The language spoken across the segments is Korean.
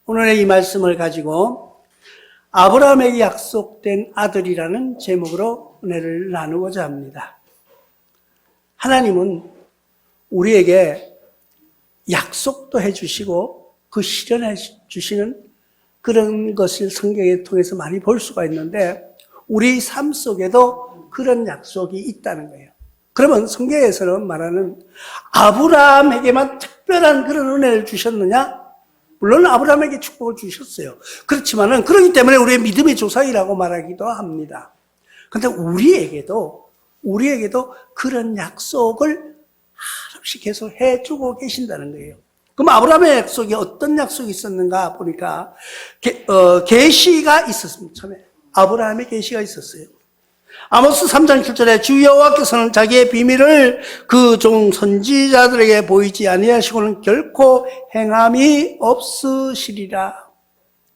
오늘의 이 말씀을 가지고 아브라함에게 약속된 아들이라는 제목으로 은혜를 나누고자 합니다. 하나님은 우리에게 약속도 해주시고 그 실현해 주시는 그런 것을 성경에 통해서 많이 볼 수가 있는데 우리 삶 속에도 그런 약속이 있다는 거예요. 그러면 성경에서는 말하는 아브라함에게만 특별한 그런 은혜를 주셨느냐? 물론 아브라함에게 축복을 주셨어요. 그렇지만은 그렇기 때문에 우리의 믿음의 조상이라고 말하기도 합니다. 그런데 우리에게도 그런 약속을 하나씩 계속 해주고 계신다는 거예요. 그럼 아브라함의 약속이 어떤 약속이 있었는가 보니까 계시가 있었습니다. 처음에 아브라함의 계시가 있었어요. 아모스 3장 7절에 주 여호와께서는 자기의 비밀을 그 종 선지자들에게 보이지 아니하시고는 결코 행함이 없으시리라.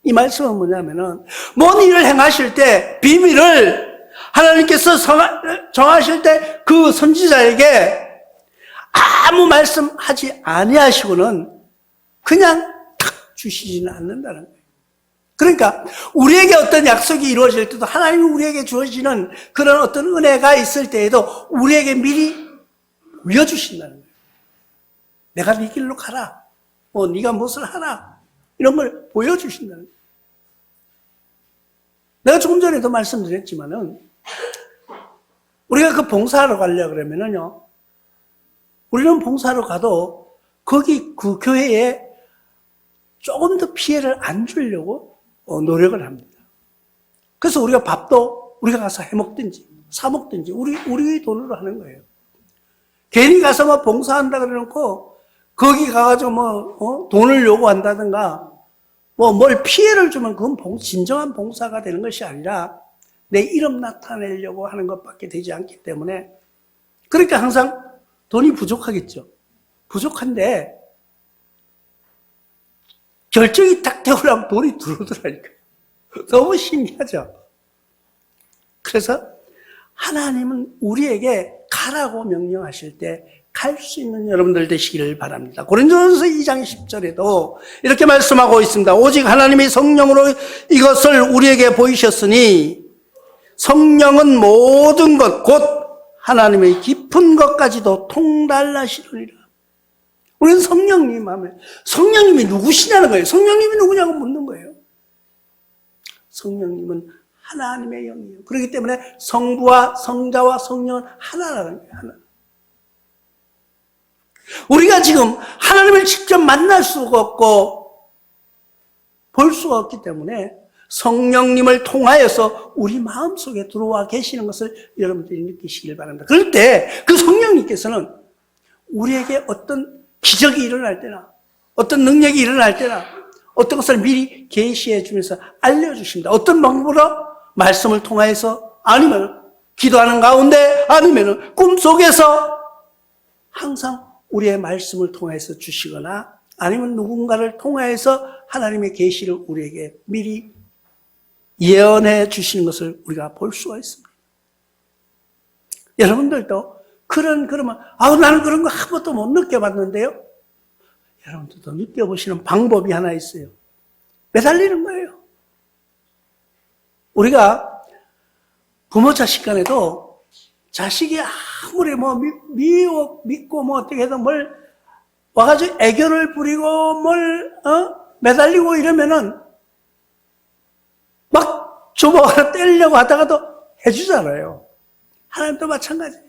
이 말씀은 뭐냐면은 뭔 일을 행하실 때 비밀을 하나님께서 정하실 때 그 선지자에게 아무 말씀하지 아니하시고는 그냥 탁 주시지는 않는다는 거예요. 그러니까 우리에게 어떤 약속이 이루어질 때도 하나님이 우리에게 주어지는 그런 어떤 은혜가 있을 때에도 우리에게 미리 보여주신다는 거예요. 내가 네 길로 가라. 네가 무엇을 하라. 이런 걸 보여주신다는 거예요. 내가 조금 전에도 말씀드렸지만은 우리가 그 봉사하러 가려고 그러면은요. 우리는 봉사하러 가도 거기 그 교회에 조금 더 피해를 안 주려고 노력을 합니다. 그래서 우리가 밥도 우리가 가서 해먹든지 사먹든지 우리 돈으로 하는 거예요. 괜히 가서 뭐 봉사한다 그래놓고 거기 가가지고 돈을 요구한다든가 뭘 피해를 주면 그건 진정한 봉사가 되는 것이 아니라 내 이름 나타내려고 하는 것밖에 되지 않기 때문에 그러니까 항상 돈이 부족하겠죠. 부족한데 결정이 딱 되고 나면 돈이 들어오더라니까요. 너무 신기하죠. 그래서 하나님은 우리에게 가라고 명령하실 때 갈 수 있는 여러분들 되시기를 바랍니다. 고린도전서 2장 10절에도 이렇게 말씀하고 있습니다. 오직 하나님이 성령으로 이것을 우리에게 보이셨으니 성령은 모든 것 곧 하나님의 깊은 것까지도 통달하시느니라. 우리는 성령님 하면 성령님이 누구시냐는 거예요. 성령님이 누구냐고 묻는 거예요. 성령님은 하나님의 영이에요. 그렇기 때문에 성부와 성자와 성령은 하나라는 거예요. 하나. 우리가 지금 하나님을 직접 만날 수가 없고 볼 수가 없기 때문에 성령님을 통하여서 우리 마음속에 들어와 계시는 것을 여러분들이 느끼시길 바랍니다. 그럴 때 그 성령님께서는 우리에게 어떤 기적이 일어날 때나 어떤 능력이 일어날 때나 어떤 것을 미리 계시해 주면서 알려주십니다. 어떤 방법으로? 말씀을 통해서 아니면 기도하는 가운데 아니면 꿈속에서 항상 우리의 말씀을 통해서 주시거나 아니면 누군가를 통해서 하나님의 계시를 우리에게 미리 예언해 주시는 것을 우리가 볼 수가 있습니다. 여러분들도 그러면 나는 그런 거 한 번도 못 느껴봤는데요. 여러분들도 느껴보시는 방법이 하나 있어요. 매달리는 거예요. 우리가 부모 자식 간에도 자식이 아무리 믿고 어떻게 해도 뭘 와가지고 애교를 부리고 매달리고 이러면은 막 줘봐 때리려고 하다가도 해주잖아요. 하나님도 마찬가지예요.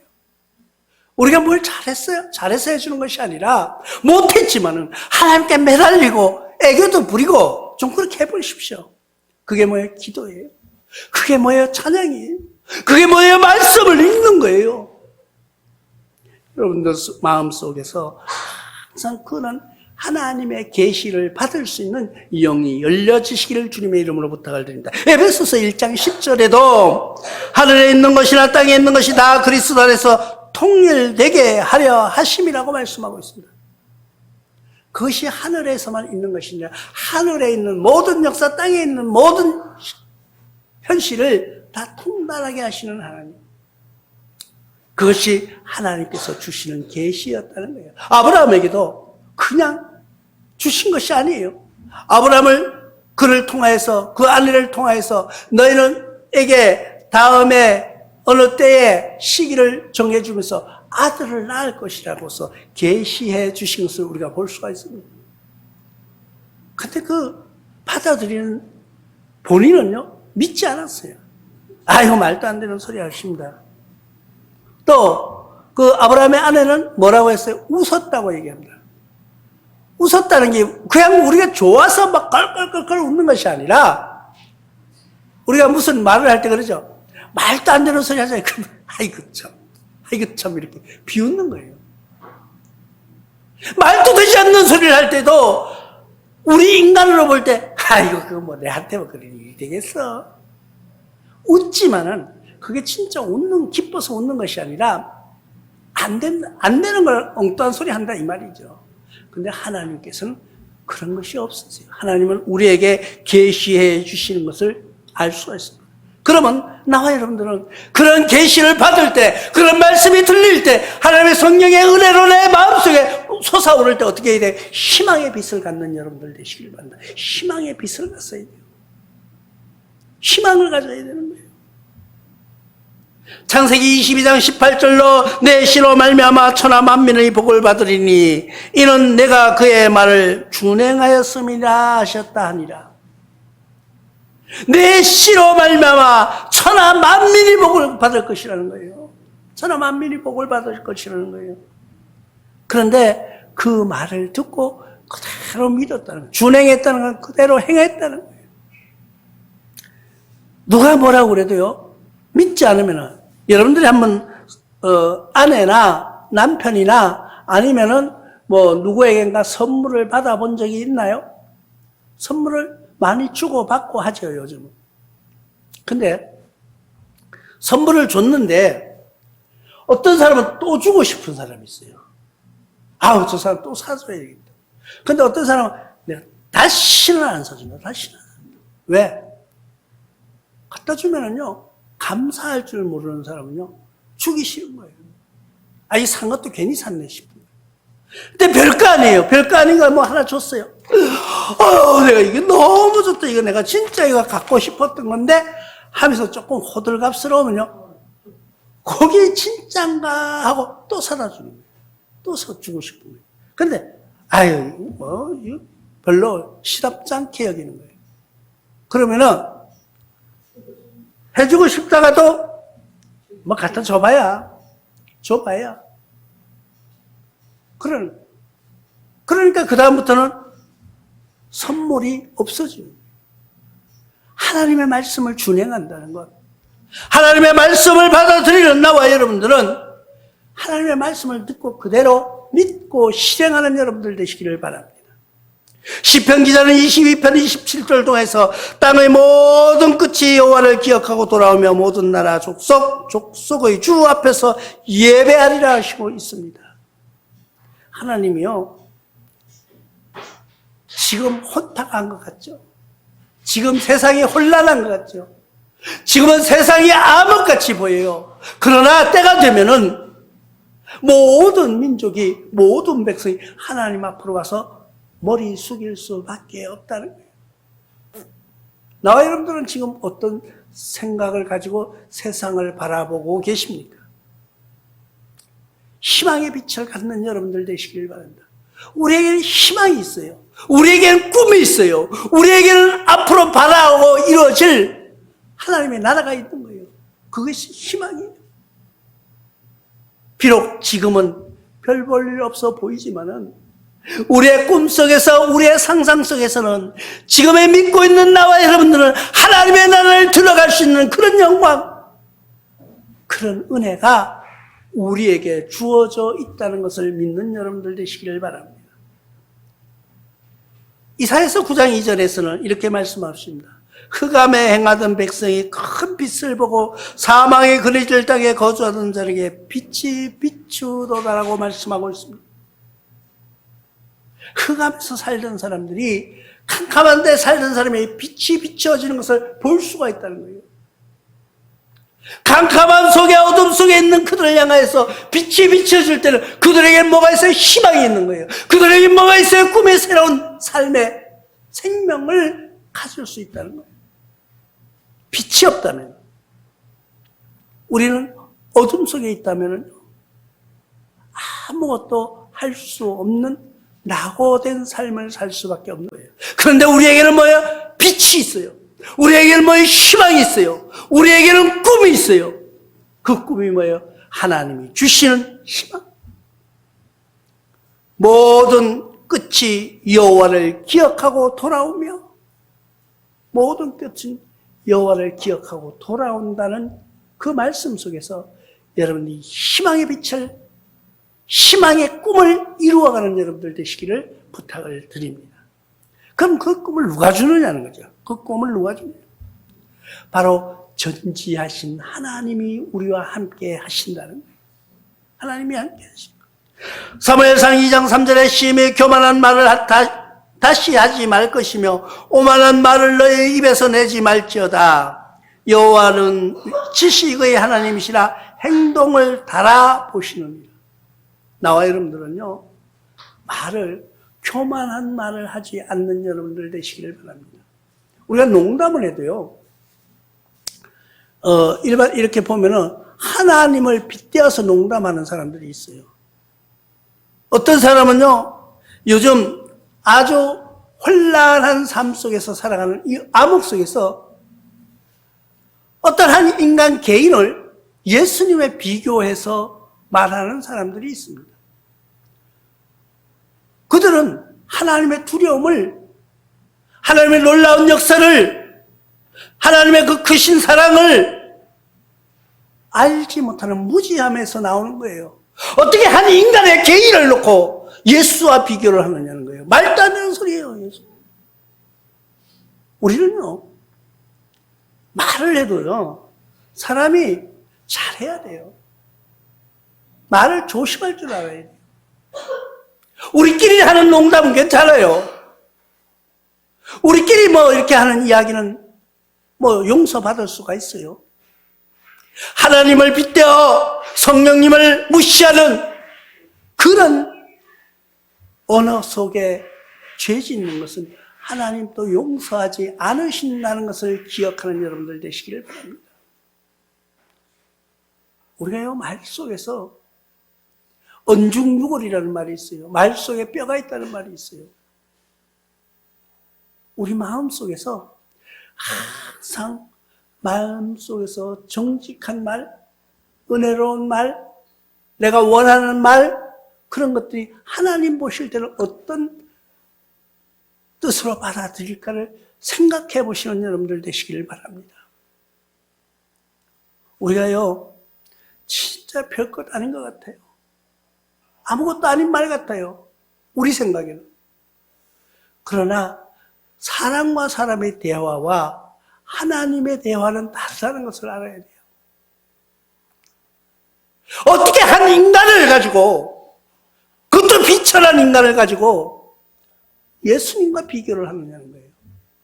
우리가 뭘 잘해서 해주는 것이 아니라 못했지만은 하나님께 매달리고 애교도 부리고 좀 그렇게 해보십시오. 그게 뭐예요? 기도예요. 그게 뭐예요? 찬양이에요. 그게 뭐예요? 말씀을 읽는 거예요. 여러분들 마음속에서 항상 그런 하나님의 계시를 받을 수 있는 영이 열려지시기를 주님의 이름으로 부탁을 드립니다. 에베소서 1장 10절에도 하늘에 있는 것이나 땅에 있는 것이 다 그리스도 안에서 통일되게 하려 하심이라고 말씀하고 있습니다. 그것이 하늘에서만 있는 것이 아니라 하늘에 있는 모든 역사, 땅에 있는 모든 현실을 다 통달하게 하시는 하나님. 그것이 하나님께서 주시는 계시였다는 거예요. 아브라함에게도 그냥 주신 것이 아니에요. 아브라함을 그를 통하여서 그 아내를 통하여서 너희는에게 다음에 어느 때에 시기를 정해주면서 아들을 낳을 것이라고서 계시해 주신 것을 우리가 볼 수가 있습니다. 근데 그 받아들이는 본인은요 믿지 않았어요. 이거 말도 안 되는 소리 하십니다. 또 그 아브라함의 아내는 뭐라고 했어요? 웃었다고 얘기합니다. 웃었다는 게 그냥 우리가 좋아서 막 껄껄껄껄 웃는 것이 아니라 우리가 무슨 말을 할 때 그러죠. 말도 안 되는 소리 하잖아요. 그럼 아이고 참 이렇게 비웃는 거예요. 말도 되지 않는 소리를 할 때도 우리 인간으로 볼 때 그거 뭐 내한테 뭐 그런 일이 되겠어. 웃지만은 그게 진짜 기뻐서 웃는 것이 아니라 안 되는 걸 엉뚱한 소리 한다 이 말이죠. 근데 하나님께서는 그런 것이 없으세요. 하나님은 우리에게 계시해 주시는 것을 알 수가 있습니다. 그러면 나와 여러분들은 그런 계시를 받을 때, 그런 말씀이 들릴 때, 하나님의 성령의 은혜로 내 마음속에 솟아오를 때 어떻게 해야 돼? 희망의 빛을 갖는 여러분들 되시길 바랍니다. 희망의 빛을 갖어야 돼요. 희망을 가져야 되는 거예요. 창세기 22장 18절로 내 씨로 말미암아 천하 만민의 복을 받으리니 이는 내가 그의 말을 준행하였음이라 하셨다 하니라. 내 씨로 말미암아 천하 만민이 복을 받을 것이라는 거예요. 천하 만민이 복을 받을 것이라는 거예요. 그런데 그 말을 듣고 그대로 믿었다는 거예요. 준행했다는 건 그대로 행했다는 거예요. 누가 뭐라고 그래도요 믿지 않으면은 여러분들이 한번 아내나 남편이나 아니면은 뭐 누구에겐가 선물을 받아본 적이 있나요? 선물을 많이 주고받고 하죠 요즘은. 근데 선물을 줬는데 어떤 사람은 또 주고 싶은 사람이 있어요. 저 사람 또 사줘야겠다. 근데 어떤 사람은 내가 다시는 안 사준다. 다시는 안 사준다. 왜? 갖다 주면은요 감사할 줄 모르는 사람은요 주기 싫은 거예요. 이 산 것도 괜히 샀네 싶은 거예요. 근데 별거 아니에요. 별거 아닌 걸 뭐 하나 줬어요. 내가 이게 너무 좋다. 이거 내가 진짜 이거 갖고 싶었던 건데 하면서 조금 호들갑스러우면요 그게 진짠가 하고 또 사다 주는 거예요. 또 사주고 싶은 거예요. 근데 이거 별로 시답지 않게 여기는 거예요. 그러면은 해주고 싶다가도 뭐 갖다 줘봐야. 그러니까 그 다음부터는 선물이 없어져요. 하나님의 말씀을 준행한다는 것. 하나님의 말씀을 받아들이는 나와 여러분들은 하나님의 말씀을 듣고 그대로 믿고 실행하는 여러분들 되시기를 바랍니다. 시편 기자는 22편 27절 통해서 땅의 모든 끝이 여호와를 기억하고 돌아오며 모든 나라 족속의 주 앞에서 예배하리라 하시고 있습니다. 하나님이요 지금 혼탁한 것 같죠? 지금 세상이 혼란한 것 같죠? 지금은 세상이 암흑같이 보여요. 그러나 때가 되면은 모든 민족이 모든 백성이 하나님 앞으로 와서 머리 숙일 수밖에 없다는 거예요. 나와 여러분들은 지금 어떤 생각을 가지고 세상을 바라보고 계십니까? 희망의 빛을 갖는 여러분들 되시길 바랍니다. 우리에게는 희망이 있어요. 우리에게는 꿈이 있어요. 우리에게는 앞으로 바라고 이루어질 하나님의 나라가 있는 거예요. 그것이 희망이에요. 비록 지금은 별 볼 일 없어 보이지만은 우리의 꿈속에서 우리의 상상 속에서는 지금에 믿고 있는 나와 여러분들은 하나님의 나라를 들어갈 수 있는 그런 영광, 그런 은혜가 우리에게 주어져 있다는 것을 믿는 여러분들 되시기를 바랍니다. 이사야서 9장 2절에서는 이렇게 말씀하십니다. 흑암에 행하던 백성이 큰 빛을 보고 사망의 그늘질 땅에 거주하던 자에게 빛이 비추도다라고 말씀하고 있습니다. 흑암에서 살던 사람들이 캄캄한 데 살던 사람의 빛이 비춰지는 것을 볼 수가 있다는 거예요. 캄캄한 속에 어둠 속에 있는 그들을 향하여서 빛이 비춰질 때는 그들에게 뭐가 있어요? 희망이 있는 거예요. 그들에게 뭐가 있어요? 꿈의 새로운 삶의 생명을 가질 수 있다는 거예요. 빛이 없다면, 우리는 어둠 속에 있다면 아무것도 할 수 없는 낙오된 삶을 살 수밖에 없는 거예요. 그런데 우리에게는 뭐예요? 빛이 있어요. 우리에게는 뭐예요? 희망이 있어요. 우리에게는 꿈이 있어요. 그 꿈이 뭐예요? 하나님이 주시는 희망. 모든 끝이 여호와를 기억하고 돌아오며, 모든 끝은 여호와를 기억하고 돌아온다는 그 말씀 속에서 여러분이 희망의 빛을, 희망의 꿈을 이루어가는 여러분들 되시기를 부탁을 드립니다. 그럼 그 꿈을 누가 주느냐는 거죠. 그 꿈을 누가 주느냐? 바로 전지하신 하나님이 우리와 함께 하신다는 거예요. 하나님이 함께 하신다. 사무엘상 2장 3절에 심히 교만한 말을 다시 하지 말 것이며 오만한 말을 너의 입에서 내지 말지어다. 여호와는 지식의 하나님이시라 행동을 달아보시느니라. 나와 여러분들은요, 교만한 말을 하지 않는 여러분들 되시기를 바랍니다. 우리가 농담을 해도요, 이렇게 보면은 하나님을 빗대어서 농담하는 사람들이 있어요. 어떤 사람은요, 요즘 아주 혼란한 삶 속에서 살아가는 이 암흑 속에서 어떤 한 인간 개인을 예수님에 비교해서 말하는 사람들이 있습니다. 그들은 하나님의 두려움을, 하나님의 놀라운 역사를, 하나님의 그 크신 사랑을 알지 못하는 무지함에서 나오는 거예요. 어떻게 한 인간의 개인을 놓고 예수와 비교를 하느냐는 거예요. 말도 안 되는 소리예요, 예수. 우리는요, 말을 해도요, 사람이 잘해야 돼요. 말을 조심할 줄 알아야 돼요. 우리끼리 하는 농담은 괜찮아요. 우리끼리 이렇게 하는 이야기는 용서받을 수가 있어요. 하나님을 빗대어 성령님을 무시하는 그런 언어 속에 죄 짓는 것은 하나님도 용서하지 않으신다는 것을 기억하는 여러분들 되시기를 바랍니다. 우리가요, 말 속에서 언중유골이라는 말이 있어요. 말 속에 뼈가 있다는 말이 있어요. 우리 마음 속에서 항상 마음 속에서 정직한 말, 은혜로운 말, 내가 원하는 말, 그런 것들이 하나님 보실 때는 어떤 뜻으로 받아들일까를 생각해 보시는 여러분들 되시기를 바랍니다. 우리가요, 진짜 별것 아닌 것 같아요. 아무것도 아닌 말 같아요. 우리 생각에는. 그러나 사람과 사람의 대화와 하나님의 대화는 다르다는 것을 알아야 돼요. 어떻게 한 인간을 가지고, 그것도 비천한 인간을 가지고 예수님과 비교를 하느냐는 거예요.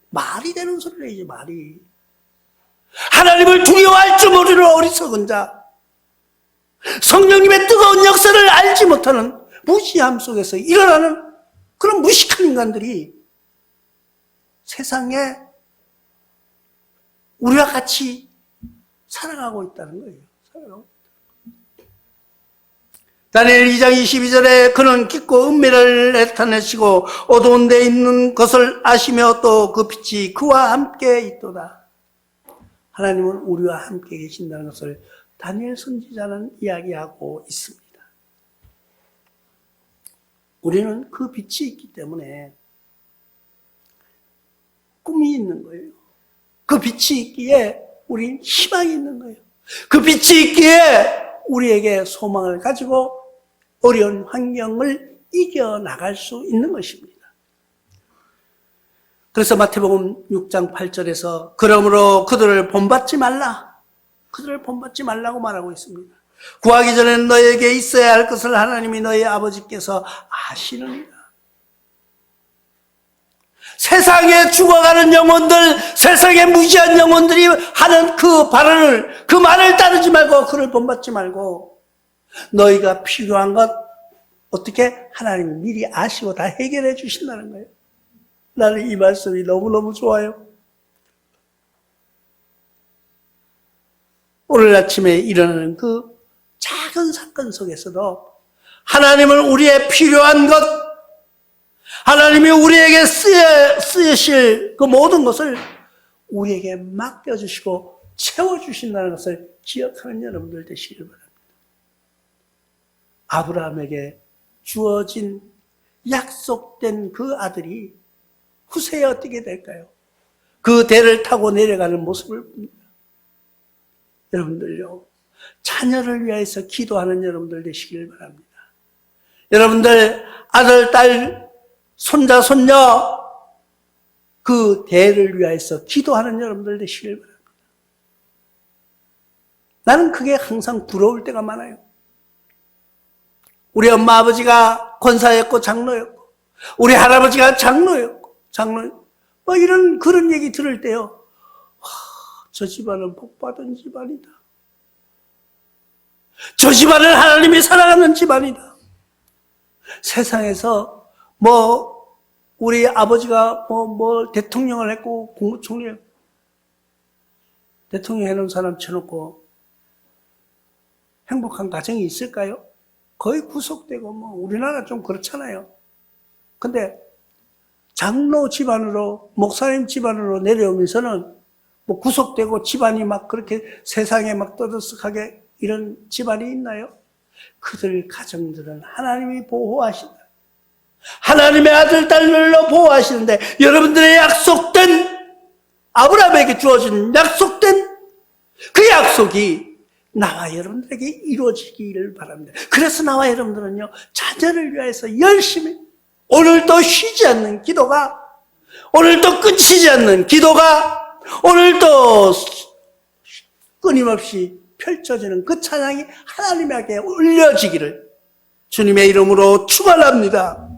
말이 되는 소리를 해야지, 말이. 하나님을 두려워할 줄 모르는 어리석은 자, 성령님의 뜨거운 역사를 알지 못하는 무지함 속에서 일어나는 그런 무식한 인간들이 세상에 우리와 같이 살아가고 있다는 거예요. 살아가고 있다. 다니엘 2장 22절에 그는 깊고 은밀을 나타내시고 어두운 데 있는 것을 아시며 또 그 빛이 그와 함께 있도다. 하나님은 우리와 함께 계신다는 것을 다니엘 선지자는 이야기하고 있습니다. 우리는 그 빛이 있기 때문에 꿈이 있는 거예요. 그 빛이 있기에 우린 희망이 있는 거예요. 그 빛이 있기에 우리에게 소망을 가지고 어려운 환경을 이겨나갈 수 있는 것입니다. 그래서 마태복음 6장 8절에서 그러므로 그들을 본받지 말라. 그들을 본받지 말라고 말하고 있습니다. 구하기 전에는 너에게 있어야 할 것을 하나님이 너희 아버지께서 아시느니라. 세상에 죽어가는 영혼들, 세상에 무지한 영혼들이 하는 그 발언을, 그 말을 따르지 말고 그를 본받지 말고 너희가 필요한 것 어떻게 하나님이 미리 아시고 다 해결해 주신다는 거예요. 나는 이 말씀이 너무너무 좋아요. 오늘 아침에 일어나는 그 작은 사건 속에서도 하나님은 우리의 필요한 것, 하나님이 우리에게 쓰실 그 모든 것을 우리에게 맡겨주시고 채워주신다는 것을 기억하는 여러분들 되시길 바랍니다. 아브라함에게 주어진 약속된 그 아들이 후세에 어떻게 될까요? 그 대를 타고 내려가는 모습을 봅니다. 여러분들요, 자녀를 위해서 기도하는 여러분들 되시길 바랍니다. 여러분들 아들, 딸, 손자, 손녀 그 대를 위해서 기도하는 여러분들 되시길 바랍니다. 나는 그게 항상 부러울 때가 많아요. 우리 엄마 아버지가 권사였고 장로였고 우리 할아버지가 장로였고 뭐 이런 그런 얘기 들을 때요, 저 집안은 복받은 집안이다. 저 집안은 하나님이 사랑하는 집안이다. 세상에서 뭐 우리 아버지가 뭐 대통령을 했고 국무총리 대통령 해놓은 사람 쳐놓고 행복한 가정이 있을까요? 거의 구속되고 뭐 우리나라 좀 그렇잖아요. 근데 장로 집안으로 목사님 집안으로 내려오면서는 뭐 구속되고 집안이 막 그렇게 세상에 막 떠들썩하게 이런 집안이 있나요? 그들 가정들은 하나님이 보호하신다. 하나님의 아들, 딸들로 보호하시는데 여러분들의 약속된 아브라함에게 주어진 약속된 그 약속이 나와 여러분들에게 이루어지기를 바랍니다. 그래서 나와 여러분들은요, 자녀를 위해서 열심히 오늘도 쉬지 않는 기도가, 오늘도 끊이지 않는 기도가, 오늘도 끊임없이 펼쳐지는 그 찬양이 하나님에게 올려지기를 주님의 이름으로 축원합니다.